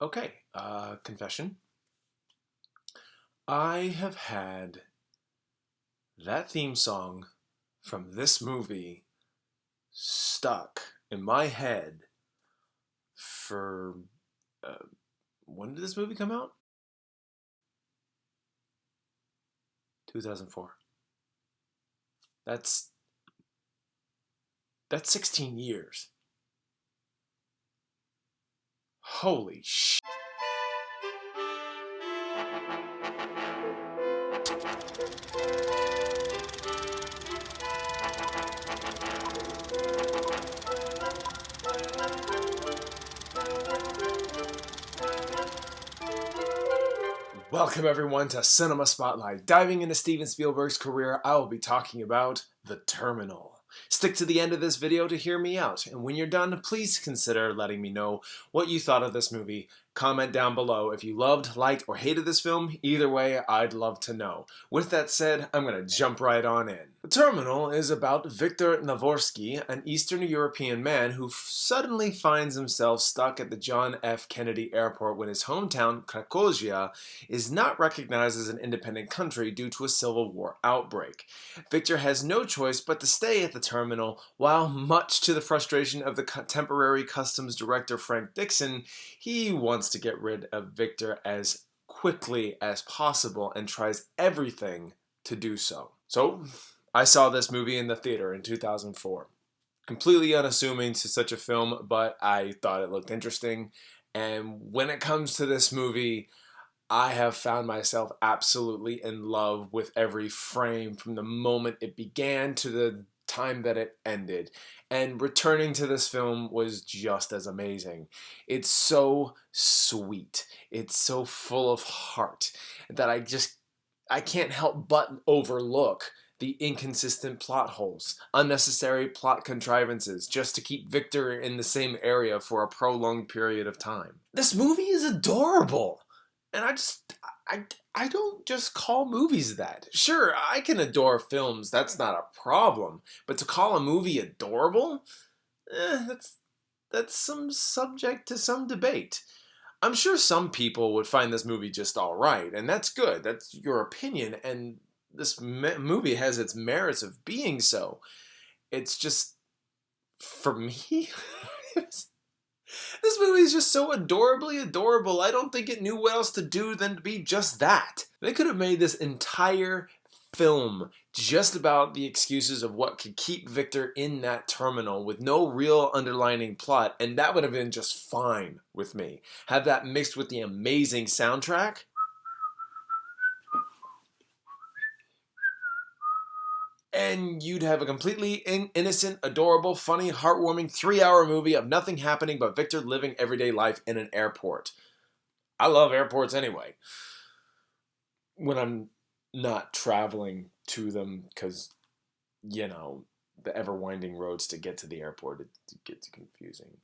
Okay, confession. I have had that theme song from this movie stuck in my head for, uh, when did this movie come out? 2004. That's, that's 16 years. Holy sh! Welcome everyone to Cinema Spotlight. Diving into Steven Spielberg's career, I will be talking about The Terminal. Stick to the end of this video to hear me out, and when you're done, please consider letting me know what you thought of this movie. Comment down below if you loved, liked, or hated this film. Either way, I'd love to know. With that said, I'm going to jump right on in. The Terminal is about Viktor Navorski, an Eastern European man who suddenly finds himself stuck at the John F. Kennedy Airport when his hometown, Krakozhia, is not recognized as an independent country due to a civil war outbreak. Victor has no choice but to stay at the terminal, while much to the frustration of the temporary customs director Frank Dixon, he wants to get rid of Victor as quickly as possible and tries everything to do so. So, I saw this movie in the theater in 2004. Completely unassuming to such a film, but I thought it looked interesting. And when it comes to this movie, I have found myself absolutely in love with every frame from the moment it began to the time that it ended. And returning to this film was just as amazing. It's so sweet. It's so full of heart that I can't help but overlook the inconsistent plot holes, unnecessary plot contrivances just to keep Victor in the same area for a prolonged period of time. This movie is adorable. And I don't just call movies that. Sure, I can adore films, that's not a problem. But to call a movie adorable? That's some subject to some debate. I'm sure some people would find this movie just alright, and that's good. That's your opinion, and this movie has its merits of being so. It's just, for me, this movie is just so adorably adorable. I don't think it knew what else to do than to be just that. They could have made this entire film just about the excuses of what could keep Victor in that terminal with no real underlining plot, and that would have been just fine with me. Have that mixed with the amazing soundtrack. And you'd have a completely innocent, adorable, funny, heartwarming 3-hour movie of nothing happening but Victor living everyday life in an airport. I love airports anyway. When I'm not traveling to them, because, the ever-winding roads to get to the airport, it gets confusing.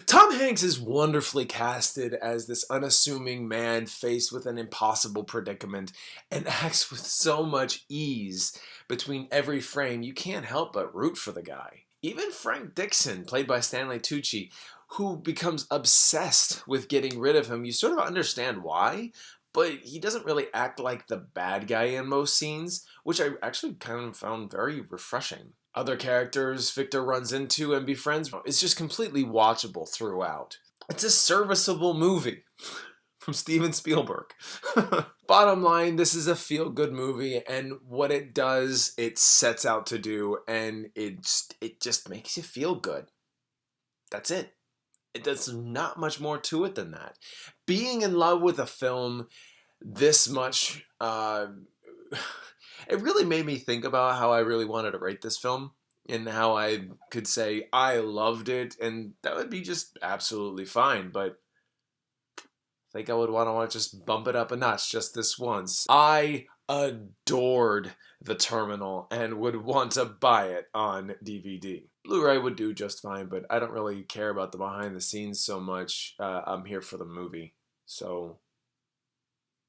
Tom Hanks is wonderfully casted as this unassuming man faced with an impossible predicament and acts with so much ease between every frame you can't help but root for the guy. Even Frank Dixon, played by Stanley Tucci, who becomes obsessed with getting rid of him, you sort of understand why, but he doesn't really act like the bad guy in most scenes, which I actually kind of found very refreshing. Other characters Victor runs into and befriends is just completely watchable throughout. It's a serviceable movie from Steven Spielberg. Bottom line, this is a feel-good movie, and what it does, it sets out to do, and it just makes you feel good. That's it. There's not much more to it than that. Being in love with a film this much, it really made me think about how I really wanted to rate this film and how I could say I loved it, and that would be just absolutely fine, but I think I would want to just bump it up a notch just this once. I adored The Terminal and would want to buy it on DVD. Blu-ray would do just fine, but I don't really care about the behind the scenes so much. I'm here for the movie, so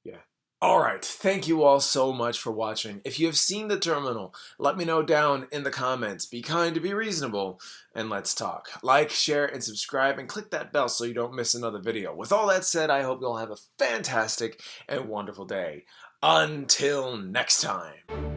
yeah. Alright, thank you all so much for watching. If you have seen The Terminal, let me know down in the comments. Be kind, be reasonable, and let's talk. Like, share, and subscribe, and click that bell so you don't miss another video. With all that said, I hope you'll have a fantastic and wonderful day. Until next time.